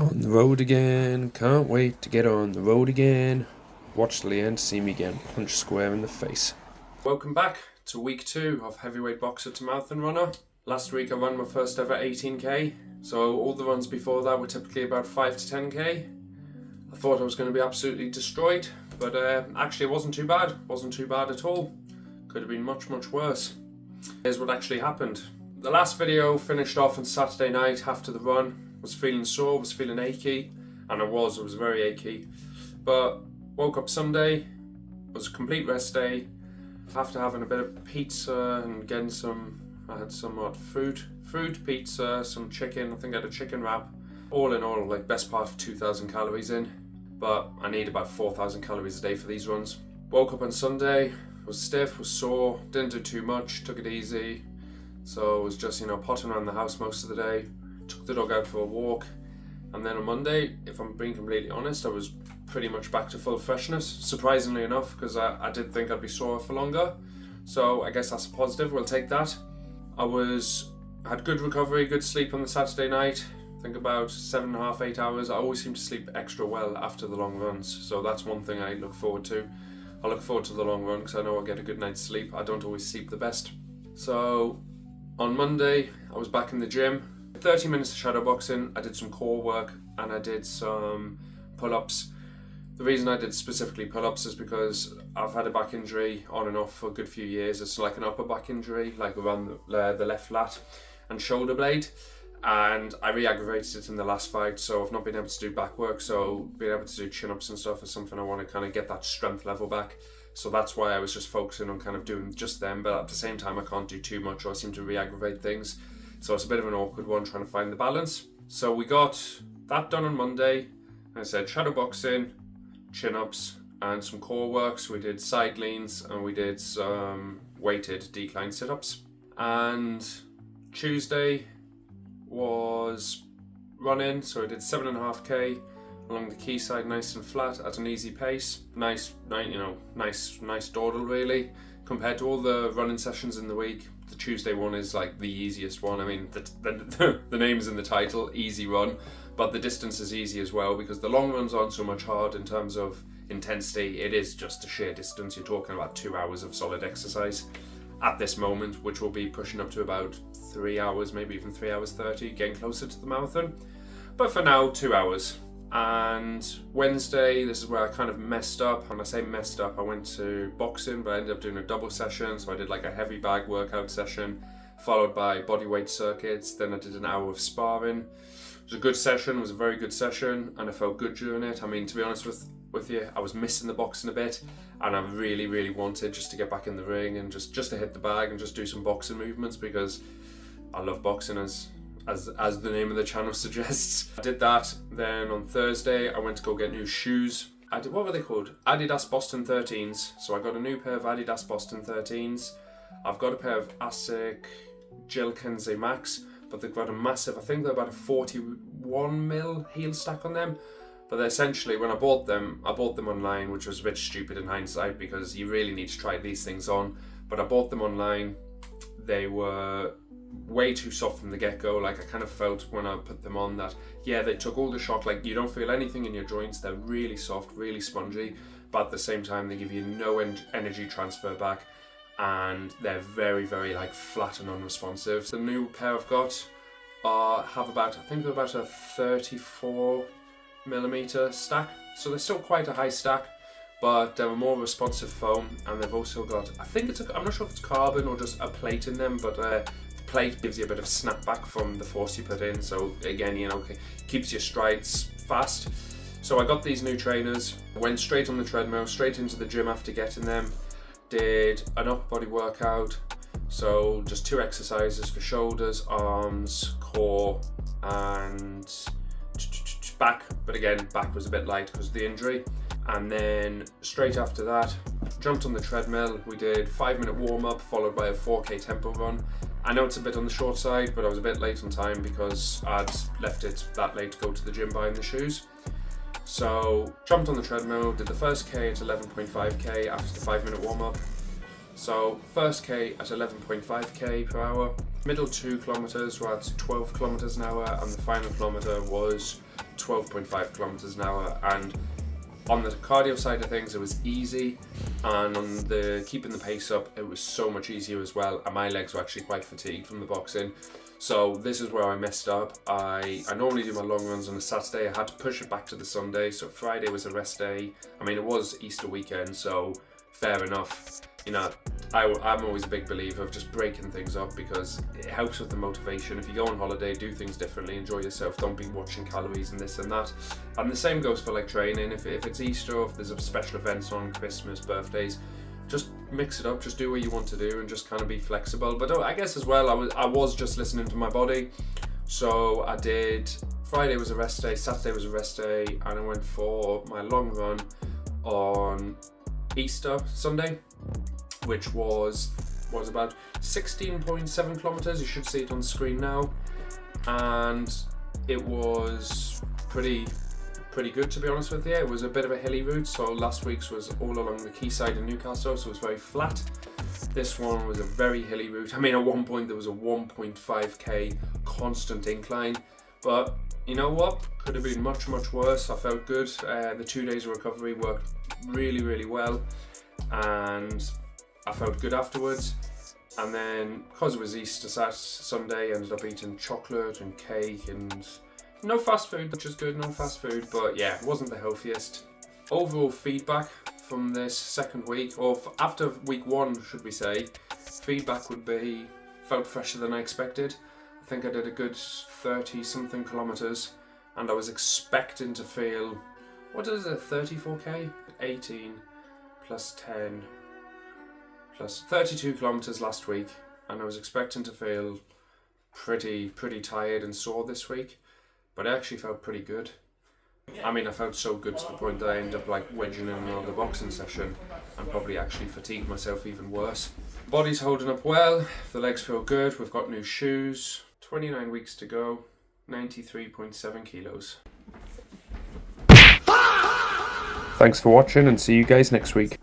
On the road again, can't wait to get on the road again. Watch till the end to see me getting punched square in the face. Welcome back to week 2 of Heavyweight Boxer to Marathon Runner. Last week I ran my first ever 18k, so all the runs before that were typically about 5 to 10k. I thought I was going to be absolutely destroyed, but actually it wasn't too bad. Wasn't too bad at all. Could have been much worse. Here's what actually happened. The last video finished off on Saturday night after the run. Was feeling sore, was feeling achy, and I was very achy. But woke up Sunday, was a complete rest day. After having a bit of pizza and getting I had some food, pizza, some chicken. I think I had a chicken wrap. All in all, like best part of 2,000 calories in. But I need about 4,000 calories a day for these runs. Woke up on Sunday, was stiff, was sore, didn't do too much, took it easy. So I was just, potting around the house most of the day. Took the dog out for a walk, and then on Monday, if I'm being completely honest, I was pretty much back to full freshness, surprisingly enough, because I did think I'd be sore for longer. So I guess that's a positive, we'll take that. I had good recovery, good sleep on the Saturday night. I think about 7.5, 8 hours. I always seem to sleep extra well after the long runs, so that's one thing I look forward to. I look forward to the long run because I know I'll get a good night's sleep. I don't always sleep the best. So on Monday, I was back in the gym. 30 minutes of shadow boxing. I did some core work and I did some pull-ups. The reason I did specifically pull-ups is because I've had a back injury on and off for a good few years. It's like an upper back injury, like around the left lat and shoulder blade, and I re-aggravated it in the last fight, so I've not been able to do back work. So being able to do chin-ups and stuff is something I want to kind of get that strength level back. So that's why I was just focusing on kind of doing just them, but at the same time I can't do too much or I seem to re-aggravate things. So it's a bit of an awkward one trying to find the balance. So we got that done on Monday. I said shadow boxing, chin-ups, and some core work. So we did side leans and we did some weighted decline sit-ups. And Tuesday was running. So I did 7.5k along the quayside, nice and flat at an easy pace. Nice dawdle really. Compared to all the running sessions in the week, the Tuesday one is like the easiest one. I mean, the name's in the title, easy run, but the distance is easy as well because the long runs aren't so much hard in terms of intensity. It is just a sheer distance. You're talking about 2 hours of solid exercise at this moment, which will be pushing up to about 3 hours, maybe even 3 hours 30, getting closer to the marathon. But for now, 2 hours. And Wednesday, this is where I kind of messed up. And I say messed up, I went to boxing, but I ended up doing a double session. So I did like a heavy bag workout session, followed by bodyweight circuits. Then I did an hour of sparring. It was a good session, it was a very good session, and I felt good during it. I mean, to be honest with you, I was missing the boxing a bit, and I really wanted just to get back in the ring and just to hit the bag and just do some boxing movements because I love boxing as the name of the channel suggests. I did that. Then on Thursday I went to go get new shoes. What were they called? Adidas Boston 13s. So I got a new pair of Adidas Boston 13s. I've got a pair of Asics Gel Kenze Max, but they've got a massive, I think they're about a 41mm heel stack on them. But they're essentially, when I bought them online, which was a bit stupid in hindsight because you really need to try these things on. But I bought them online. They were way too soft from the get-go. Like I kind of felt when I put them on that, yeah, they took all the shock. Like you don't feel anything in your joints. They're really soft, really spongy, but at the same time they give you no energy transfer back, and they're very like flat and unresponsive. The new pair I've got have about, I think they're about a 34mm stack, so they're still quite a high stack, but they're a more responsive foam, and they've also got, I think I'm not sure if it's carbon or just a plate in them, but the plate gives you a bit of snapback from the force you put in, so again, keeps your strides fast. So I got these new trainers, went straight on the treadmill, straight into the gym after getting them, did an upper body workout, so just 2 exercises for shoulders, arms, core, and back, but again, back was a bit light because of the injury. And then straight after that, jumped on the treadmill. We did 5-minute warm-up followed by a 4k tempo run. I know it's a bit on the short side, but I was a bit late on time because I'd left it that late to go to the gym buying the shoes. So jumped on the treadmill, did the first K at 11.5k after the 5-minute warm-up. So first K at 11.5k per hour, middle 2 kilometers were at 12 kilometers an hour, and the final kilometer was 12.5 kilometers an hour, and on the cardio side of things it was easy, and on the keeping the pace up it was so much easier as well, and my legs were actually quite fatigued from the boxing. So this is where I messed up. I normally do my long runs on a Saturday. I had to push it back to the Sunday, so Friday was a rest day. I mean, it was Easter weekend, so fair enough. You know, I'm always a big believer of just breaking things up because it helps with the motivation. If you go on holiday, do things differently, enjoy yourself, don't be watching calories and this and that. And the same goes for like training. If it's Easter or if there's a special events on, Christmas, birthdays, just mix it up, just do what you want to do and just kind of be flexible. But I guess as well, I was just listening to my body. So I did, Friday was a rest day, Saturday was a rest day, and I went for my long run on Easter Sunday, which was about 16.7 kilometers. You should see it on the screen now, and it was pretty good, to be honest with you. It was a bit of a hilly route, so last week's was all along the quayside in Newcastle, so it was very flat. This one was a very hilly route. I mean, at one point there was a 1.5k constant incline, but you know what, could have been much worse. I felt good. The 2 days of recovery worked really well, and I felt good afterwards. And then because it was Easter Sunday, I ended up eating chocolate and cake and no fast food, which is good, no fast food, but yeah, it wasn't the healthiest. Overall feedback from this second week, or after week 1 should we say, feedback would be, felt fresher than I expected. I think I did a good 30 something kilometers, and I was expecting to feel, what is it, 34k? 18 plus 10 plus 32 kilometers last week, and I was expecting to feel pretty tired and sore this week. But I actually felt pretty good. I mean, I felt so good to the point that I ended up like wedging in another boxing session and probably actually fatigued myself even worse. Body's holding up well, the legs feel good, we've got new shoes. 29 weeks to go, 93.7 kilos. Thanks for watching and see you guys next week.